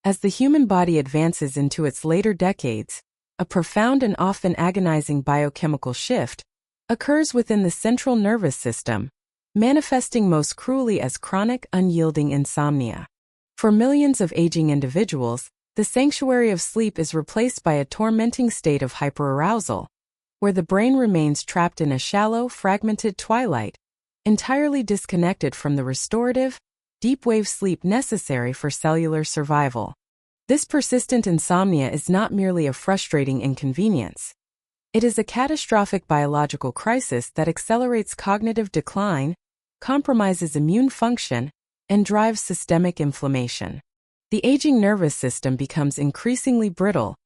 As the human body advances into its later decades, a profound and often agonizing biochemical shift occurs within the central nervous system, manifesting most cruelly as chronic, unyielding insomnia. For millions of aging individuals, the sanctuary of sleep is replaced by a tormenting state of hyperarousal, where the brain remains trapped in a shallow, fragmented twilight, entirely disconnected from the restorative, deep-wave sleep necessary for cellular survival. This persistent insomnia is not merely a frustrating inconvenience. It is a catastrophic biological crisis that accelerates cognitive decline, compromises immune function, and drives systemic inflammation. The aging nervous system becomes increasingly brittle,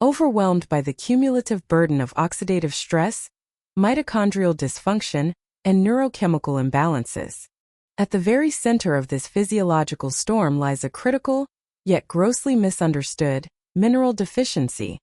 overwhelmed by the cumulative burden of oxidative stress, mitochondrial dysfunction, and neurochemical imbalances. At the very center of this physiological storm lies a critical, yet grossly misunderstood, mineral deficiency: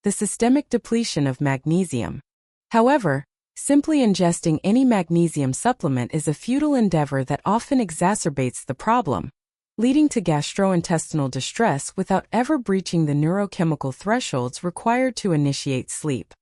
the systemic depletion of magnesium. However, simply ingesting any magnesium supplement is a futile endeavor that often exacerbates the problem, leading to gastrointestinal distress without ever breaching the neurochemical thresholds required to initiate sleep.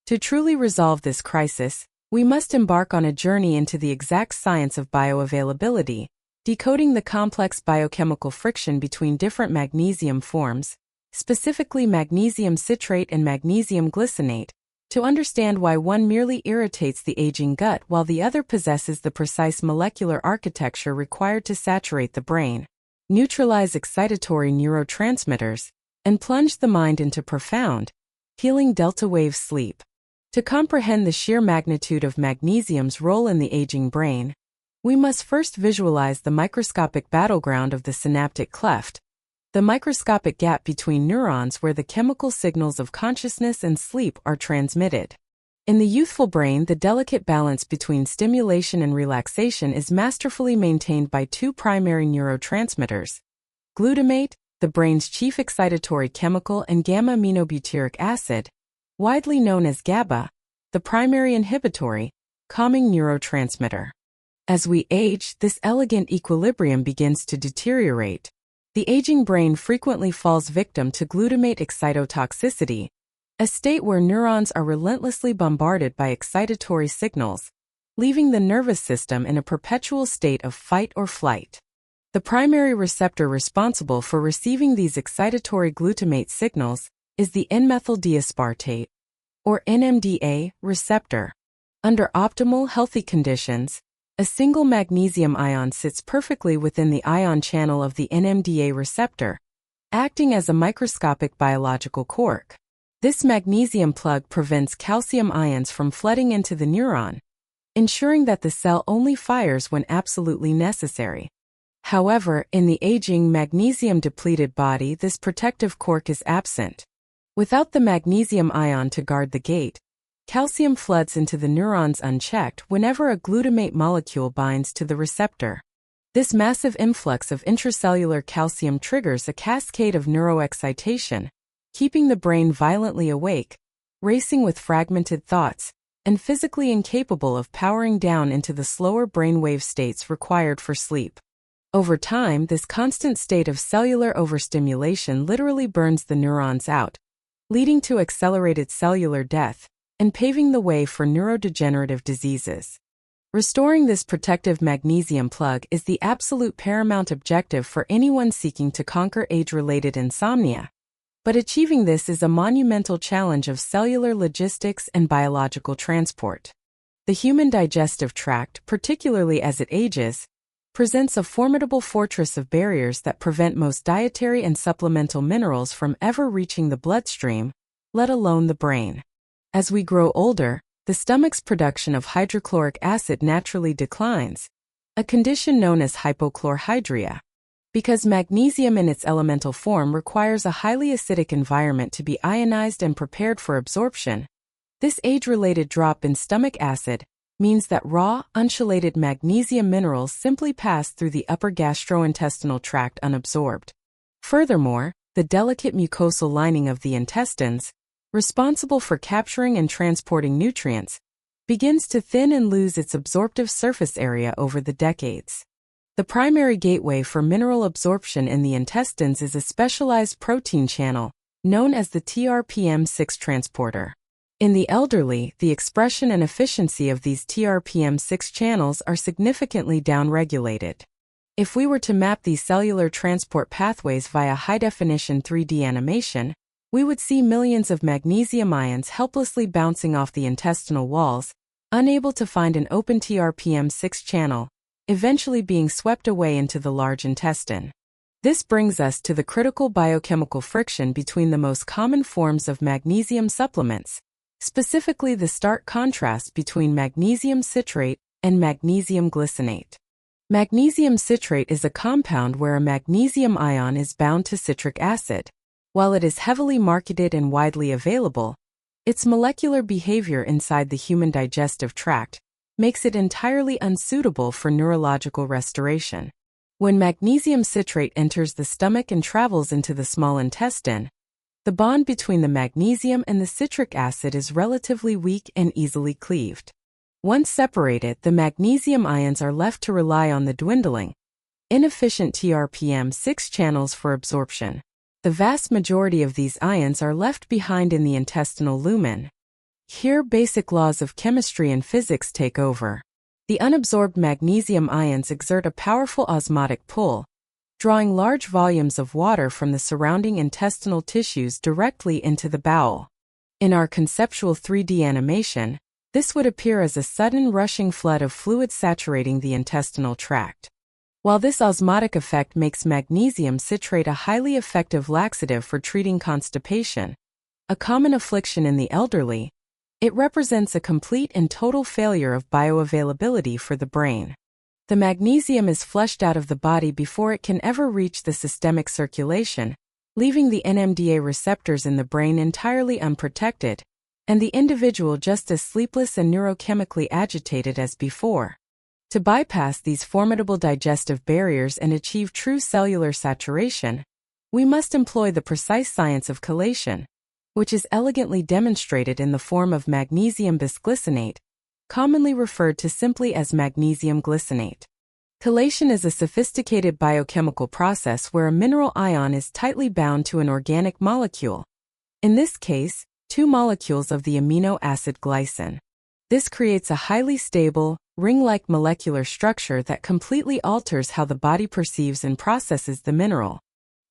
To truly resolve this crisis, we must embark on a journey into the exact science of bioavailability, decoding the complex biochemical friction between different magnesium forms, specifically magnesium citrate and magnesium glycinate, to understand why one merely irritates the aging gut while the other possesses the precise molecular architecture required to saturate the brain, neutralize excitatory neurotransmitters, and plunge the mind into profound, healing delta-wave sleep. To comprehend the sheer magnitude of magnesium's role in the aging brain, we must first visualize the microscopic battleground of the synaptic cleft, the microscopic gap between neurons where the chemical signals of consciousness and sleep are transmitted. In the youthful brain, the delicate balance between stimulation and relaxation is masterfully maintained by two primary neurotransmitters: glutamate, the brain's chief excitatory chemical, and gamma-aminobutyric acid, widely known as GABA, the primary inhibitory, calming neurotransmitter. As we age, this elegant equilibrium begins to deteriorate. The aging brain frequently falls victim to glutamate excitotoxicity, a state where neurons are relentlessly bombarded by excitatory signals, leaving the nervous system in a perpetual state of fight or flight. The primary receptor responsible for receiving these excitatory glutamate signals is the N-methyl-D-aspartate, or NMDA, receptor. Under optimal, healthy conditions, a single magnesium ion sits perfectly within the ion channel of the NMDA receptor, acting as a microscopic biological cork. This magnesium plug prevents calcium ions from flooding into the neuron, ensuring that the cell only fires when absolutely necessary. However, in the aging, magnesium-depleted body, this protective cork is absent. Without the magnesium ion to guard the gate, calcium floods into the neurons unchecked whenever a glutamate molecule binds to the receptor. This massive influx of intracellular calcium triggers a cascade of neuroexcitation, keeping the brain violently awake, racing with fragmented thoughts, and physically incapable of powering down into the slower brainwave states required for sleep. Over time, this constant state of cellular overstimulation literally burns the neurons out, leading to accelerated cellular death and paving the way for neurodegenerative diseases. Restoring this protective magnesium plug is the absolute paramount objective for anyone seeking to conquer age-related insomnia. But achieving this is a monumental challenge of cellular logistics and biological transport. The human digestive tract, particularly as it ages, presents a formidable fortress of barriers that prevent most dietary and supplemental minerals from ever reaching the bloodstream, let alone the brain. As we grow older, the stomach's production of hydrochloric acid naturally declines, a condition known as hypochlorhydria. Because magnesium in its elemental form requires a highly acidic environment to be ionized and prepared for absorption, this age-related drop in stomach acid means that raw, unchelated magnesium minerals simply pass through the upper gastrointestinal tract unabsorbed. Furthermore, the delicate mucosal lining of the intestines, responsible for capturing and transporting nutrients, begins to thin and lose its absorptive surface area over the decades. The primary gateway for mineral absorption in the intestines is a specialized protein channel, known as the TRPM6 transporter. In the elderly, the expression and efficiency of these TRPM6 channels are significantly downregulated. If we were to map these cellular transport pathways via high-definition 3D animation, we would see millions of magnesium ions helplessly bouncing off the intestinal walls, unable to find an open TRPM6 channel, eventually being swept away into the large intestine. This brings us to the critical biochemical friction between the most common forms of magnesium supplements, specifically the stark contrast between magnesium citrate and magnesium glycinate. Magnesium citrate is a compound where a magnesium ion is bound to citric acid. While it is heavily marketed and widely available, its molecular behavior inside the human digestive tract makes it entirely unsuitable for neurological restoration. When magnesium citrate enters the stomach and travels into the small intestine, the bond between the magnesium and the citric acid is relatively weak and easily cleaved. Once separated, the magnesium ions are left to rely on the dwindling, inefficient TRPM6 channels for absorption. The vast majority of these ions are left behind in the intestinal lumen. Here, basic laws of chemistry and physics take over. The unabsorbed magnesium ions exert a powerful osmotic pull, drawing large volumes of water from the surrounding intestinal tissues directly into the bowel. In our conceptual 3D animation, this would appear as a sudden rushing flood of fluid saturating the intestinal tract. While this osmotic effect makes magnesium citrate a highly effective laxative for treating constipation, a common affliction in the elderly, it represents a complete and total failure of bioavailability for the brain. The magnesium is flushed out of the body before it can ever reach the systemic circulation, leaving the NMDA receptors in the brain entirely unprotected, and the individual just as sleepless and neurochemically agitated as before. To bypass these formidable digestive barriers and achieve true cellular saturation, we must employ the precise science of chelation, which is elegantly demonstrated in the form of magnesium bisglycinate, commonly referred to simply as magnesium glycinate. Chelation is a sophisticated biochemical process where a mineral ion is tightly bound to an organic molecule, in this case, two molecules of the amino acid glycine. This creates a highly stable, ring-like molecular structure that completely alters how the body perceives and processes the mineral.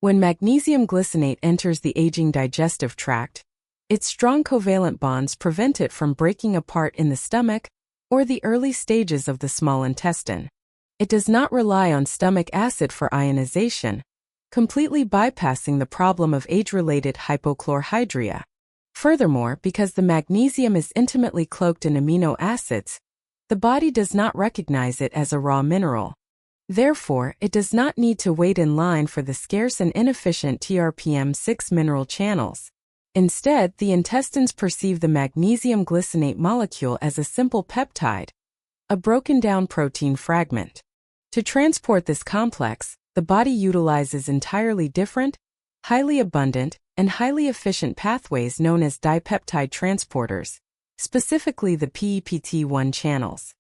When magnesium glycinate enters the aging digestive tract, its strong covalent bonds prevent it from breaking apart in the stomach or the early stages of the small intestine. It does not rely on stomach acid for ionization, completely bypassing the problem of age-related hypochlorhydria. Furthermore, because the magnesium is intimately cloaked in amino acids, the body does not recognize it as a raw mineral. Therefore, it does not need to wait in line for the scarce and inefficient TRPM6 mineral channels. Instead, the intestines perceive the magnesium glycinate molecule as a simple peptide, a broken-down protein fragment. To transport this complex, the body utilizes entirely different, highly abundant, and highly efficient pathways known as dipeptide transporters, specifically the PEPT1 channels.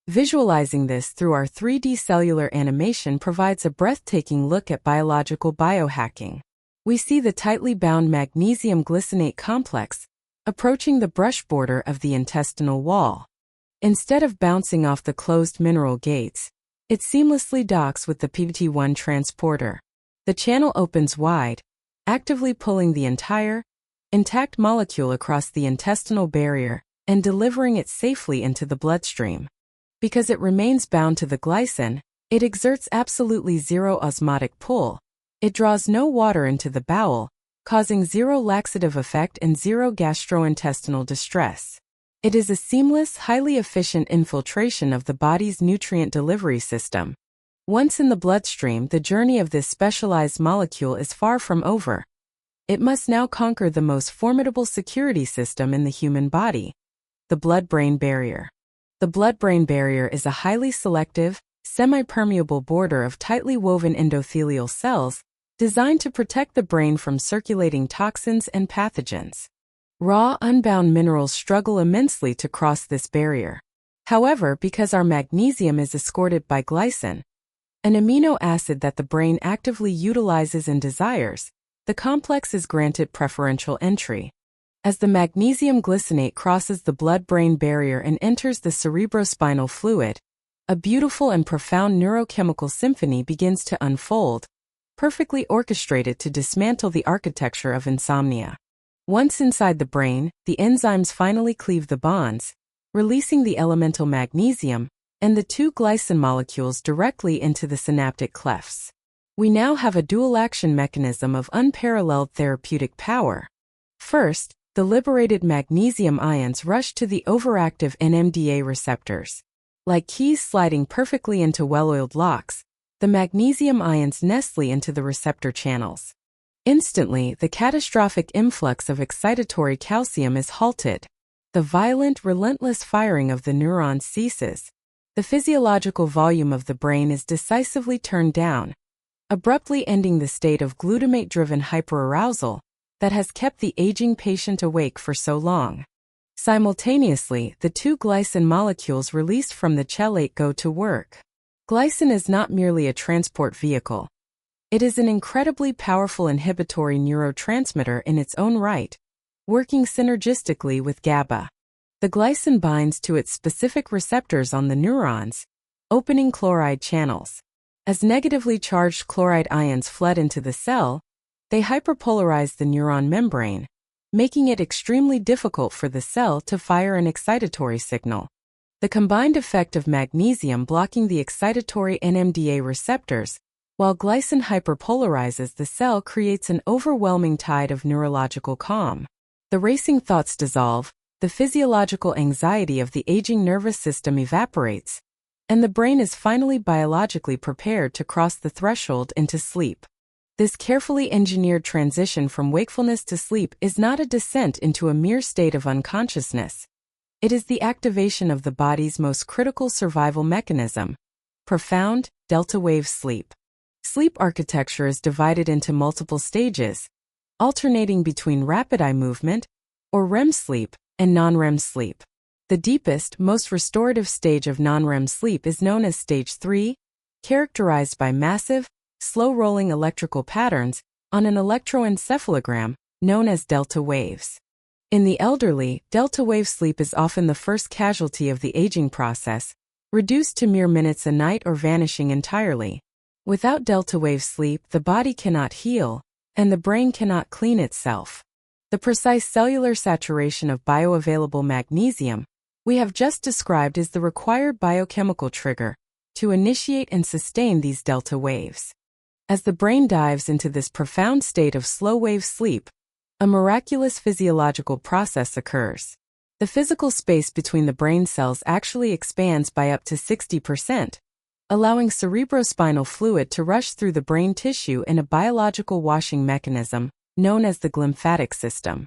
Visualizing this through our 3D cellular animation provides a breathtaking look at biological biohacking. We see the tightly bound magnesium glycinate complex approaching the brush border of the intestinal wall. Instead of bouncing off the closed mineral gates, it seamlessly docks with the PEPT1 transporter. The channel opens wide, actively pulling the entire, intact molecule across the intestinal barrier and delivering it safely into the bloodstream. Because it remains bound to the glycine, it exerts absolutely zero osmotic pull. It draws no water into the bowel, causing zero laxative effect and zero gastrointestinal distress. It is a seamless, highly efficient infiltration of the body's nutrient delivery system. Once in the bloodstream, the journey of this specialized molecule is far from over. It must now conquer the most formidable security system in the human body, the blood-brain barrier. The blood-brain barrier is a highly selective, semi-permeable border of tightly woven endothelial cells designed to protect the brain from circulating toxins and pathogens. Raw, unbound minerals struggle immensely to cross this barrier. However, because our magnesium is escorted by glycine, an amino acid that the brain actively utilizes and desires. The complex is granted preferential entry. As the magnesium glycinate crosses the blood-brain barrier and enters the cerebrospinal fluid, a beautiful and profound neurochemical symphony begins to unfold, perfectly orchestrated to dismantle the architecture of insomnia. Once inside the brain, the enzymes finally cleave the bonds, releasing the elemental magnesium and the two glycine molecules directly into the synaptic clefts. We now have a dual-action mechanism of unparalleled therapeutic power. First, the liberated magnesium ions rush to the overactive NMDA receptors. Like keys sliding perfectly into well-oiled locks, the magnesium ions nestle into the receptor channels. Instantly, the catastrophic influx of excitatory calcium is halted. The violent, relentless firing of the neurons ceases. The physiological volume of the brain is decisively turned down, abruptly ending the state of glutamate-driven hyperarousal that has kept the aging patient awake for so long. Simultaneously, the two glycine molecules released from the chelate go to work. Glycine is not merely a transport vehicle. It is an incredibly powerful inhibitory neurotransmitter in its own right, working synergistically with GABA. The glycine binds to its specific receptors on the neurons, opening chloride channels. As negatively charged chloride ions flood into the cell, they hyperpolarize the neuron membrane, making it extremely difficult for the cell to fire an excitatory signal. The combined effect of magnesium blocking the excitatory NMDA receptors, while glycine hyperpolarizes the cell, creates an overwhelming tide of neurological calm. The racing thoughts dissolve, the physiological anxiety of the aging nervous system evaporates, and the brain is finally biologically prepared to cross the threshold into sleep. This carefully engineered transition from wakefulness to sleep is not a descent into a mere state of unconsciousness. It is the activation of the body's most critical survival mechanism, profound, delta-wave sleep. Sleep architecture is divided into multiple stages, alternating between rapid eye movement, or REM sleep, and non-REM sleep. The deepest, most restorative stage of non-REM sleep is known as Stage 3, characterized by massive, slow-rolling electrical patterns on an electroencephalogram, known as delta waves. In the elderly, delta wave sleep is often the first casualty of the aging process, reduced to mere minutes a night or vanishing entirely. Without delta wave sleep, the body cannot heal, and the brain cannot clean itself. The precise cellular saturation of bioavailable magnesium we have just described is the required biochemical trigger to initiate and sustain these delta waves. As the brain dives into this profound state of slow-wave sleep, a miraculous physiological process occurs. The physical space between the brain cells actually expands by up to 60%, allowing cerebrospinal fluid to rush through the brain tissue in a biological washing mechanism known as the glymphatic system.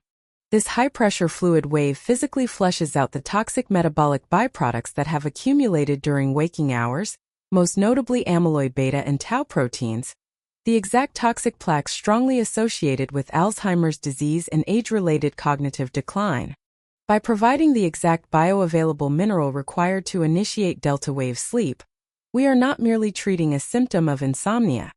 This high-pressure fluid wave physically flushes out the toxic metabolic byproducts that have accumulated during waking hours, most notably amyloid-beta and tau proteins, the exact toxic plaques strongly associated with Alzheimer's disease and age-related cognitive decline. By providing the exact bioavailable mineral required to initiate delta-wave sleep, we are not merely treating a symptom of insomnia.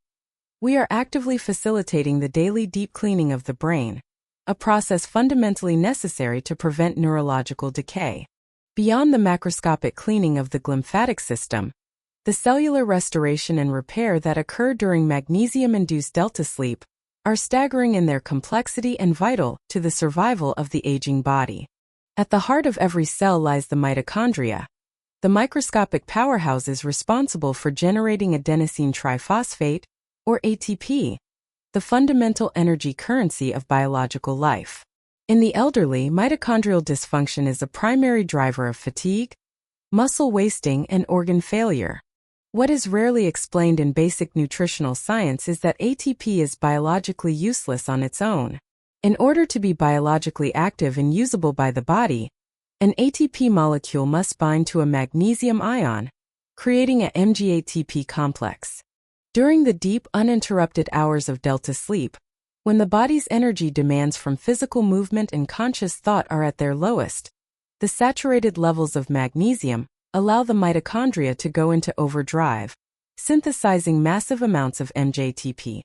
We are actively facilitating the daily deep cleaning of the brain, a process fundamentally necessary to prevent neurological decay. Beyond the macroscopic cleaning of the glymphatic system, the cellular restoration and repair that occur during magnesium-induced delta sleep are staggering in their complexity and vital to the survival of the aging body. At the heart of every cell lies the mitochondria, the microscopic powerhouses responsible for generating adenosine triphosphate, or ATP, the fundamental energy currency of biological life. In the elderly, mitochondrial dysfunction is a primary driver of fatigue, muscle wasting, and organ failure. What is rarely explained in basic nutritional science is that ATP is biologically useless on its own. In order to be biologically active and usable by the body, an ATP molecule must bind to a magnesium ion, creating a MgATP complex. During the deep, uninterrupted hours of delta sleep, when the body's energy demands from physical movement and conscious thought are at their lowest, the saturated levels of magnesium allow the mitochondria to go into overdrive, synthesizing massive amounts of MJTP.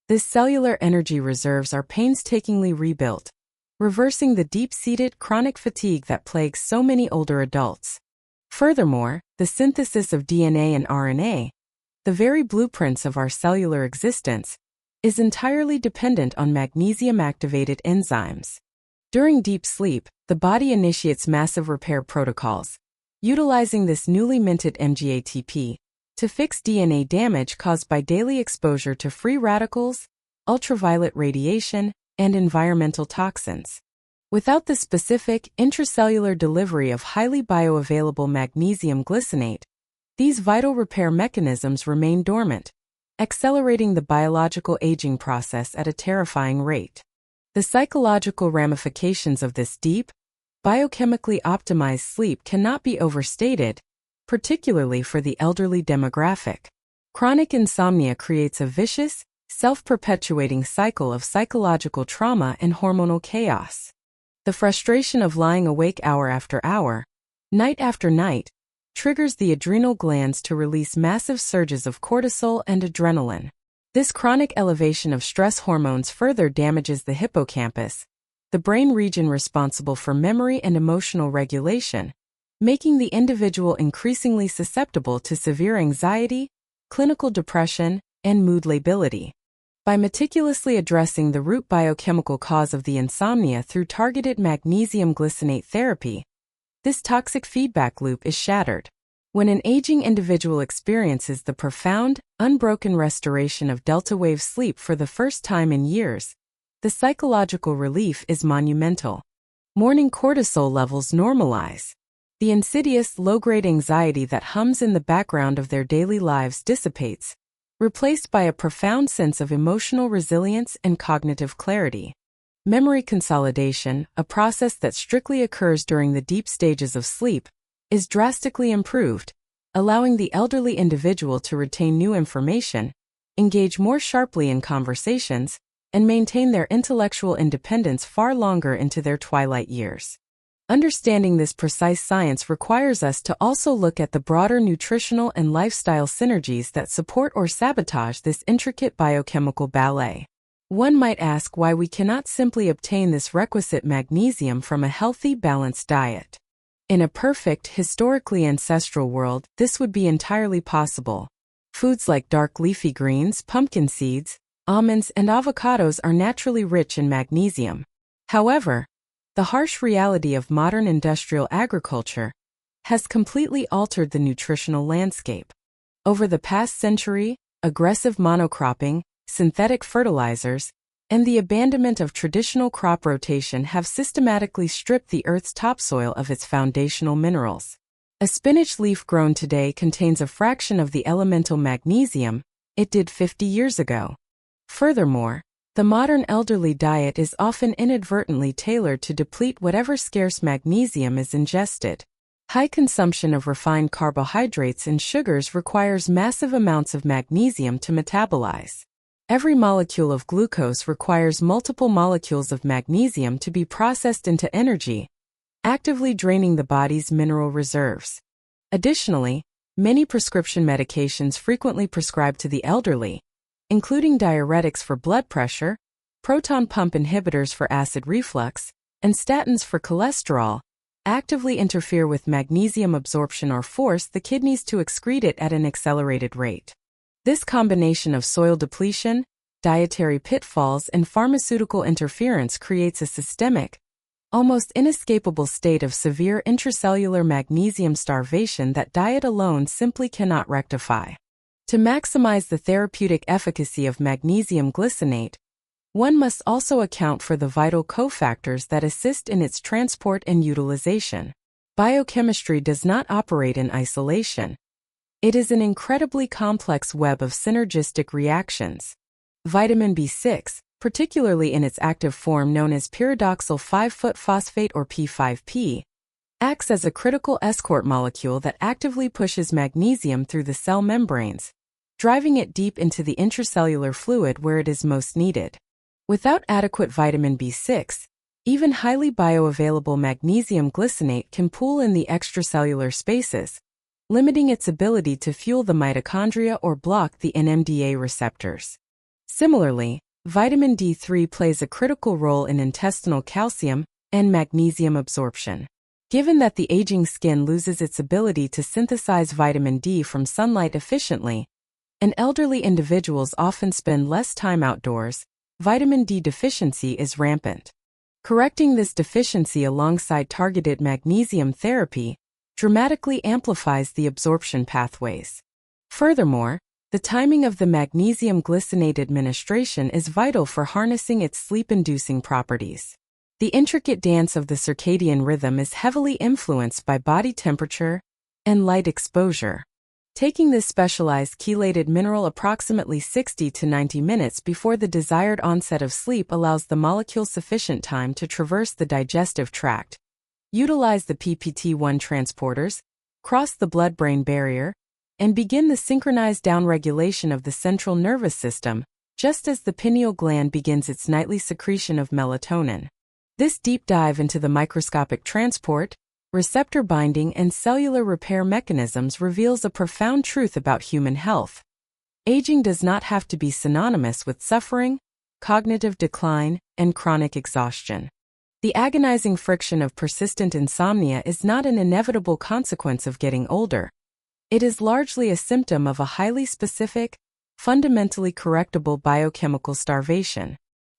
This cellular energy reserves are painstakingly rebuilt, reversing the deep-seated chronic fatigue that plagues so many older adults. Furthermore, the synthesis of DNA and RNA, the very blueprints of our cellular existence, is entirely dependent on magnesium-activated enzymes. During deep sleep, the body initiates massive repair protocols, utilizing this newly minted MGATP to fix DNA damage caused by daily exposure to free radicals, ultraviolet radiation, and environmental toxins. Without the specific intracellular delivery of highly bioavailable magnesium glycinate, these vital repair mechanisms remain dormant, accelerating the biological aging process at a terrifying rate. The psychological ramifications of this deep, biochemically optimized sleep cannot be overstated, particularly for the elderly demographic. Chronic insomnia creates a vicious, self-perpetuating cycle of psychological trauma and hormonal chaos. The frustration of lying awake hour after hour, night after night, triggers the adrenal glands to release massive surges of cortisol and adrenaline. This chronic elevation of stress hormones further damages the hippocampus, the brain region responsible for memory and emotional regulation, making the individual increasingly susceptible to severe anxiety, clinical depression, and mood lability. By meticulously addressing the root biochemical cause of the insomnia through targeted magnesium glycinate therapy, this toxic feedback loop is shattered. When an aging individual experiences the profound, unbroken restoration of delta wave sleep for the first time in years, the psychological relief is monumental. Morning cortisol levels normalize. The insidious, low-grade anxiety that hums in the background of their daily lives dissipates, replaced by a profound sense of emotional resilience and cognitive clarity. Memory consolidation, a process that strictly occurs during the deep stages of sleep, is drastically improved, allowing the elderly individual to retain new information, engage more sharply in conversations, and maintain their intellectual independence far longer into their twilight years. Understanding this precise science requires us to also look at the broader nutritional and lifestyle synergies that support or sabotage this intricate biochemical ballet. One might ask why we cannot simply obtain this requisite magnesium from a healthy, balanced diet. In a perfect, historically ancestral world, this would be entirely possible. Foods like dark leafy greens, pumpkin seeds, almonds, and avocados are naturally rich in magnesium. However, the harsh reality of modern industrial agriculture has completely altered the nutritional landscape. Over the past century, aggressive monocropping, synthetic fertilizers, and the abandonment of traditional crop rotation have systematically stripped the Earth's topsoil of its foundational minerals. A spinach leaf grown today contains a fraction of the elemental magnesium it did 50 years ago. Furthermore, the modern elderly diet is often inadvertently tailored to deplete whatever scarce magnesium is ingested. High consumption of refined carbohydrates and sugars requires massive amounts of magnesium to metabolize. Every molecule of glucose requires multiple molecules of magnesium to be processed into energy, actively draining the body's mineral reserves. Additionally, many prescription medications frequently prescribed to the elderly, including diuretics for blood pressure, proton pump inhibitors for acid reflux, and statins for cholesterol, actively interfere with magnesium absorption or force the kidneys to excrete it at an accelerated rate. This combination of soil depletion, dietary pitfalls, and pharmaceutical interference creates a systemic, almost inescapable state of severe intracellular magnesium starvation that diet alone simply cannot rectify. To maximize the therapeutic efficacy of magnesium glycinate, one must also account for the vital cofactors that assist in its transport and utilization. Biochemistry does not operate in isolation. It is an incredibly complex web of synergistic reactions. Vitamin B6, particularly in its active form known as pyridoxal 5-phosphate or P5P, acts as a critical escort molecule that actively pushes magnesium through the cell membranes, driving it deep into the intracellular fluid where it is most needed. Without adequate vitamin B6, even highly bioavailable magnesium glycinate can pool in the extracellular spaces, limiting its ability to fuel the mitochondria or block the NMDA receptors. Similarly, vitamin D3 plays a critical role in intestinal calcium and magnesium absorption. Given that the aging skin loses its ability to synthesize vitamin D from sunlight efficiently, and elderly individuals often spend less time outdoors, vitamin D deficiency is rampant. Correcting this deficiency alongside targeted magnesium therapy dramatically amplifies the absorption pathways. Furthermore, the timing of the magnesium glycinate administration is vital for harnessing its sleep-inducing properties. The intricate dance of the circadian rhythm is heavily influenced by body temperature and light exposure. Taking this specialized chelated mineral approximately 60 to 90 minutes before the desired onset of sleep allows the molecule sufficient time to traverse the digestive tract, utilize the PPT1 transporters, cross the blood-brain barrier, and begin the synchronized downregulation of the central nervous system, just as the pineal gland begins its nightly secretion of melatonin. This deep dive into the microscopic transport, receptor binding, and cellular repair mechanisms reveals a profound truth about human health. Aging does not have to be synonymous with suffering, cognitive decline, and chronic exhaustion. The agonizing friction of persistent insomnia is not an inevitable consequence of getting older. It is largely a symptom of a highly specific, fundamentally correctable biochemical starvation.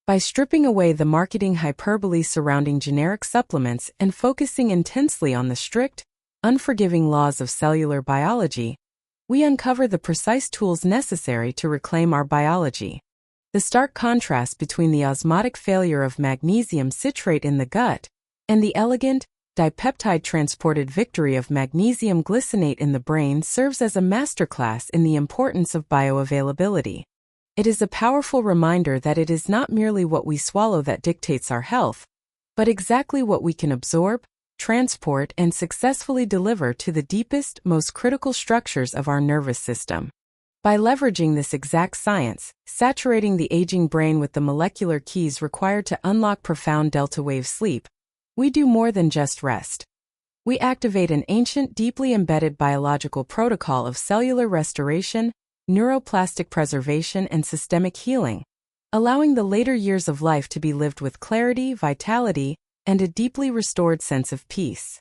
By stripping away the marketing hyperbole surrounding generic supplements and focusing intensely on the strict, unforgiving laws of cellular biology, we uncover the precise tools necessary to reclaim our biology. The stark contrast between the osmotic failure of magnesium citrate in the gut and the elegant, dipeptide-transported victory of magnesium glycinate in the brain serves as a masterclass in the importance of bioavailability. It is a powerful reminder that it is not merely what we swallow that dictates our health, but exactly what we can absorb, transport, and successfully deliver to the deepest, most critical structures of our nervous system. By leveraging this exact science, saturating the aging brain with the molecular keys required to unlock profound delta-wave sleep, we do more than just rest. We activate an ancient, deeply embedded biological protocol of cellular restoration, neuroplastic preservation, and systemic healing, allowing the later years of life to be lived with clarity, vitality, and a deeply restored sense of peace.